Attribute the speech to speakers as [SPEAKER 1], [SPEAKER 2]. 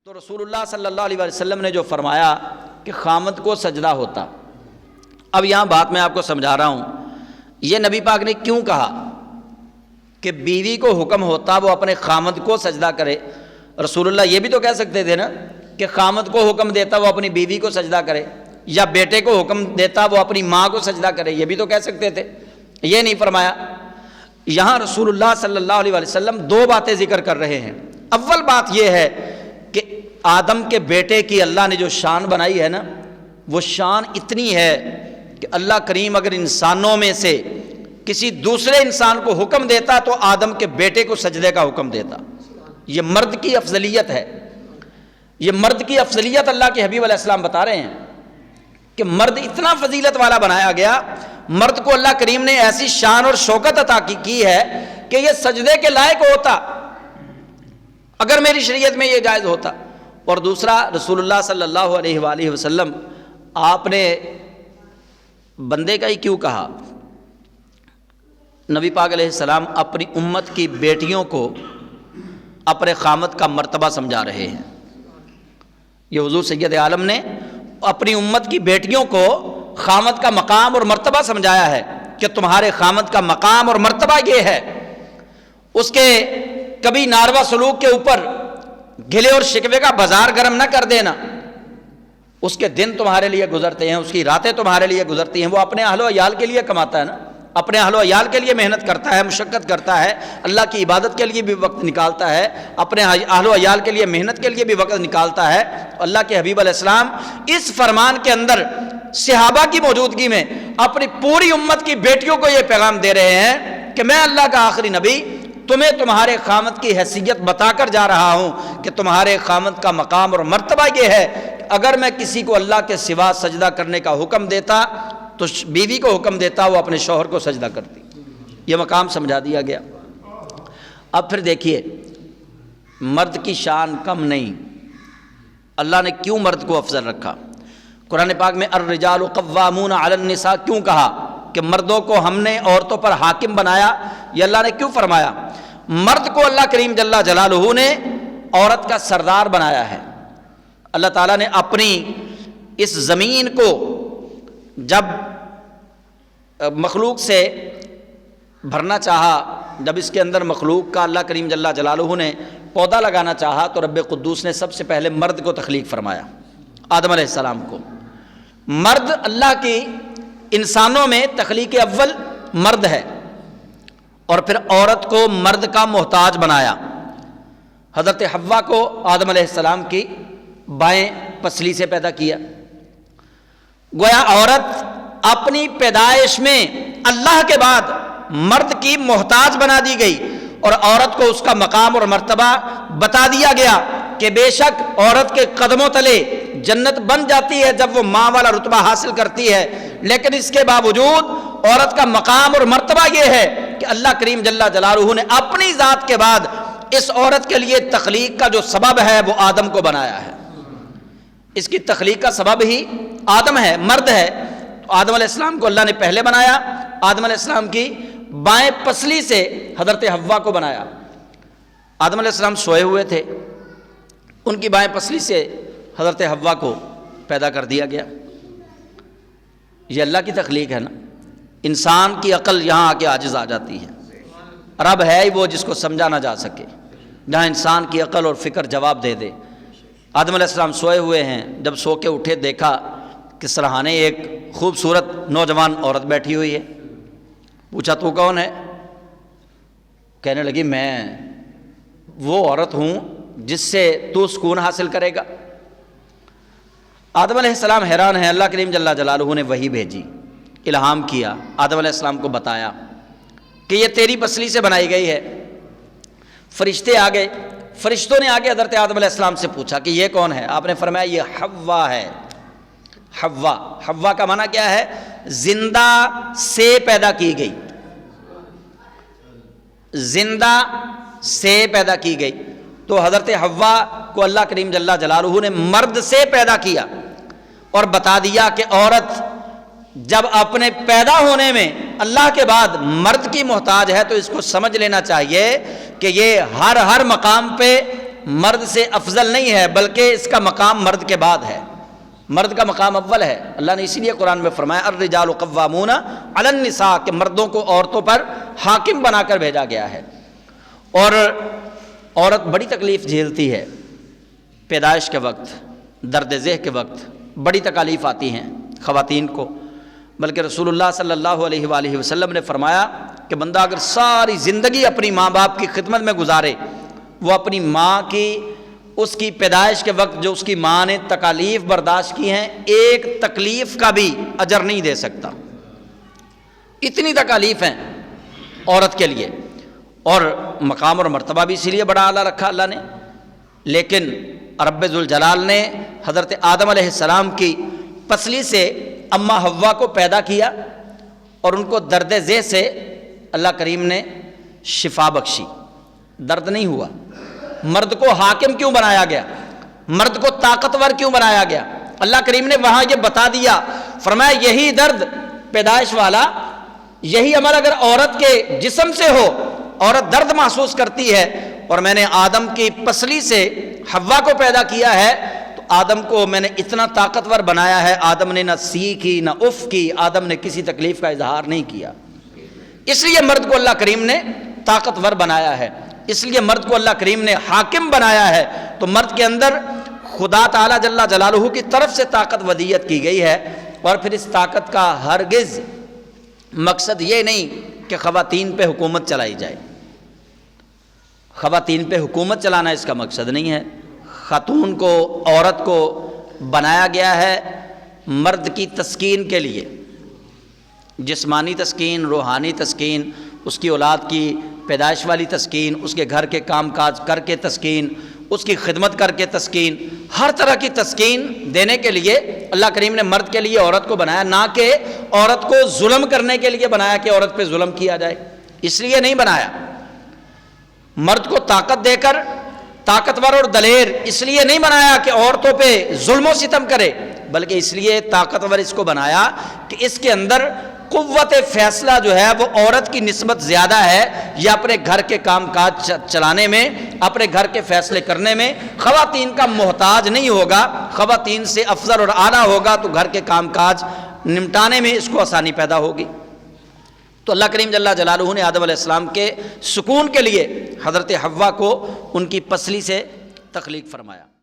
[SPEAKER 1] تو رسول اللہ صلی اللہ علیہ وسلم نے جو فرمایا کہ خامد کو سجدہ ہوتا، اب یہاں بات میں آپ کو سمجھا رہا ہوں، یہ نبی پاک نے کیوں کہا کہ بیوی کو حکم ہوتا وہ اپنے خامد کو سجدہ کرے؟ رسول اللہ یہ بھی تو کہہ سکتے تھے نا کہ خامد کو حکم دیتا وہ اپنی بیوی کو سجدہ کرے، یا بیٹے کو حکم دیتا وہ اپنی ماں کو سجدہ کرے، یہ بھی تو کہہ سکتے تھے، یہ نہیں فرمایا۔ یہاں رسول اللہ صلی اللہ علیہ وسلم دو باتیں ذکر کر رہے ہیں۔ اول بات یہ ہے کہ آدم کے بیٹے کی اللہ نے جو شان بنائی ہے نا، وہ شان اتنی ہے کہ اللہ کریم اگر انسانوں میں سے کسی دوسرے انسان کو حکم دیتا تو آدم کے بیٹے کو سجدے کا حکم دیتا۔ یہ مرد کی افضلیت ہے، یہ مرد کی افضلیت اللہ کے حبیب علیہ السلام بتا رہے ہیں کہ مرد اتنا فضیلت والا بنایا گیا، مرد کو اللہ کریم نے ایسی شان اور شوکت عطا کی ہے کہ یہ سجدے کے لائق ہوتا اگر میری شریعت میں یہ جائز ہوتا۔ اور دوسرا، رسول اللہ صلی اللہ علیہ وآلہ وسلم آپ نے بندے کا ہی کیوں کہا؟ نبی پاک علیہ السلام اپنی امت کی بیٹیوں کو اپنے خامد کا مرتبہ سمجھا رہے ہیں۔ یہ حضور سید عالم نے اپنی امت کی بیٹیوں کو خامد کا مقام اور مرتبہ سمجھایا ہے کہ تمہارے خامد کا مقام اور مرتبہ یہ ہے، اس کے کبھی ناروا سلوک کے اوپر گلے اور شکوے کا بازار گرم نہ کر دینا۔ اس کے دن تمہارے لیے گزرتے ہیں، اس کی راتیں تمہارے لیے گزرتی ہیں، وہ اپنے اہل و عیال کے لیے کماتا ہے نا، اپنے اہل و عیال کے لیے محنت کرتا ہے، مشقت کرتا ہے، اللہ کی عبادت کے لیے بھی وقت نکالتا ہے، اپنے اہل و عیال کے لیے محنت کے لیے بھی وقت نکالتا ہے۔ اللہ کے حبیب علیہ السلام اس فرمان کے اندر صحابہ کی موجودگی میں اپنی پوری امت کی بیٹیوں کو یہ پیغام دے رہے ہیں کہ میں اللہ کا آخری نبی تمہیں تمہارے خامد کی حیثیت بتا کر جا رہا ہوں کہ تمہارے خامد کا مقام اور مرتبہ یہ ہے کہ اگر میں کسی کو اللہ کے سوا سجدہ کرنے کا حکم دیتا تو بیوی کو حکم دیتا وہ اپنے شوہر کو سجدہ کرتی۔ یہ مقام سمجھا دیا گیا۔ اب پھر دیکھیے، مرد کی شان کم نہیں، اللہ نے کیوں مرد کو افضل رکھا؟ قرآن پاک میں الرجال قوامون علی النساء کیوں کہا کہ مردوں کو ہم نے عورتوں پر حاکم بنایا؟ یہ اللہ نے کیوں فرمایا؟ مرد کو اللہ کریم جل جلالہ نے عورت کا سردار بنایا ہے۔ اللہ تعالیٰ نے اپنی اس زمین کو جب مخلوق سے بھرنا چاہا، جب اس کے اندر مخلوق کا اللہ کریم جل جلالہ نے پودا لگانا چاہا تو رب قدوس نے سب سے پہلے مرد کو تخلیق فرمایا، آدم علیہ السلام کو۔ مرد اللہ کی انسانوں میں تخلیق اول مرد ہے، اور پھر عورت کو مرد کا محتاج بنایا۔ حضرت حوا کو آدم علیہ السلام کی بائیں پسلی سے پیدا کیا۔ گویا عورت اپنی پیدائش میں اللہ کے بعد مرد کی محتاج بنا دی گئی، اور عورت کو اس کا مقام اور مرتبہ بتا دیا گیا کہ بے شک عورت کے قدموں تلے جنت بن جاتی ہے جب وہ ماں والا رتبہ حاصل کرتی ہے، لیکن اس کے باوجود عورت کا مقام اور مرتبہ یہ ہے کہ اللہ کریم جل جلالہ نے اپنی ذات کے بعد اس عورت کے لیے تخلیق کا جو سبب ہے وہ آدم کو بنایا ہے۔ اس کی تخلیق کا سبب ہی آدم ہے، مرد ہے۔ تو آدم علیہ السلام کو اللہ نے پہلے بنایا، آدم علیہ السلام کی بائیں پسلی سے حضرت حوا کو بنایا۔ آدم علیہ السلام سوئے ہوئے تھے، ان کی بائیں پسلی سے حضرت حوا کو پیدا کر دیا گیا۔ یہ اللہ کی تخلیق ہے نا۔ انسان کی عقل یہاں آ کے عاجز آ جاتی ہے۔ رب ہے ہی وہ جس کو سمجھا نہ جا سکے، جہاں انسان کی عقل اور فکر جواب دے دے۔ آدم علیہ السلام سوئے ہوئے ہیں، جب سو کے اٹھے دیکھا کہ سرہانے ایک خوبصورت نوجوان عورت بیٹھی ہوئی ہے۔ پوچھا تو کون ہے؟ کہنے لگی میں وہ عورت ہوں جس سے تو سکون حاصل کرے گا۔ آدم علیہ السلام حیران ہیں۔ اللہ کریم جل جلالہ نے وحی بھیجی، الہام کیا، آدم علیہ السلام کو بتایا کہ یہ تیری پسلی سے بنائی گئی ہے۔ فرشتے آ گئے، فرشتوں نے آگے حضرت آدم علیہ السلام سے پوچھا کہ یہ کون ہے؟ آپ نے فرمایا یہ حوا ہے۔ حوا، حوا کا معنی کیا ہے؟ زندہ سے پیدا کی گئی، زندہ سے پیدا کی گئی۔ تو حضرت حوا کو اللہ کریم جل جلالہ نے مرد سے پیدا کیا اور بتا دیا کہ عورت جب اپنے پیدا ہونے میں اللہ کے بعد مرد کی محتاج ہے تو اس کو سمجھ لینا چاہیے کہ یہ ہر مقام پہ مرد سے افضل نہیں ہے، بلکہ اس کا مقام مرد کے بعد ہے، مرد کا مقام اول ہے۔ اللہ نے اسی لیے قرآن میں فرمایا الرجال قوامون علی النساء، کہ مردوں کو عورتوں پر حاکم بنا کر بھیجا گیا ہے۔ اور عورت بڑی تکلیف جھیلتی ہے، پیدائش کے وقت، درد ذہ کے وقت بڑی تکالیف آتی ہیں خواتین کو، بلکہ رسول اللہ صلی اللہ علیہ وآلہ وسلم نے فرمایا کہ بندہ اگر ساری زندگی اپنی ماں باپ کی خدمت میں گزارے، وہ اپنی ماں کی اس کی پیدائش کے وقت جو اس کی ماں نے تکالیف برداشت کی ہیں، ایک تکلیف کا بھی اجر نہیں دے سکتا۔ اتنی تکالیف ہیں عورت کے لیے، اور مقام اور مرتبہ بھی اسی لیے بڑا اعلیٰ رکھا اللہ نے۔ لیکن رب ذوالجلال نے حضرت آدم علیہ السلام کی پسلی سے اماں حوا کو پیدا کیا، اور ان کو درد ذہ سے اللہ کریم نے شفا بخشی، درد نہیں ہوا۔ مرد کو حاکم کیوں بنایا گیا؟ مرد کو طاقتور کیوں بنایا گیا؟ اللہ کریم نے وہاں یہ بتا دیا، فرمایا یہی درد پیدائش والا، یہی عمل اگر عورت کے جسم سے ہو، عورت درد محسوس کرتی ہے، اور میں نے آدم کی پسلی سے حوا کو پیدا کیا ہے، تو آدم کو میں نے اتنا طاقتور بنایا ہے، آدم نے نہ سی کی نہ اف کی، آدم نے کسی تکلیف کا اظہار نہیں کیا۔ اس لیے مرد کو اللہ کریم نے طاقتور بنایا ہے، اس لیے مرد کو اللہ کریم نے حاکم بنایا ہے۔ تو مرد کے اندر خدا تعالیٰ جل جلالہ کی طرف سے طاقت ودیت کی گئی ہے، اور پھر اس طاقت کا ہرگز مقصد یہ نہیں کہ خواتین پہ حکومت چلائی جائے، خواتین پہ حکومت چلانا اس کا مقصد نہیں ہے۔ خاتون کو، عورت کو بنایا گیا ہے مرد کی تسکین کے لیے، جسمانی تسکین، روحانی تسکین، اس کی اولاد کی پیدائش والی تسکین، اس کے گھر کے کام کاج کر کے تسکین، اس کی خدمت کر کے تسکین، ہر طرح کی تسکین دینے کے لیے اللہ کریم نے مرد کے لیے عورت کو بنایا، نہ کہ عورت کو ظلم کرنے کے لیے بنایا کہ عورت پہ ظلم کیا جائے، اس لیے نہیں بنایا۔ مرد کو طاقت دے کر طاقتور اور دلیر اس لیے نہیں بنایا کہ عورتوں پہ ظلم و ستم کرے، بلکہ اس لیے طاقتور اس کو بنایا کہ اس کے اندر قوت فیصلہ جو ہے وہ عورت کی نسبت زیادہ ہے، یا اپنے گھر کے کام کاج چلانے میں، اپنے گھر کے فیصلے کرنے میں خواتین کا محتاج نہیں ہوگا، خواتین سے افضل اور اعلیٰ ہوگا، تو گھر کے کام کاج نمٹانے میں اس کو آسانی پیدا ہوگی۔ تو اللہ کریم جل جلالہ نے آدم علیہ السلام کے سکون کے لیے حضرت حوا کو ان کی پسلی سے تخلیق فرمایا۔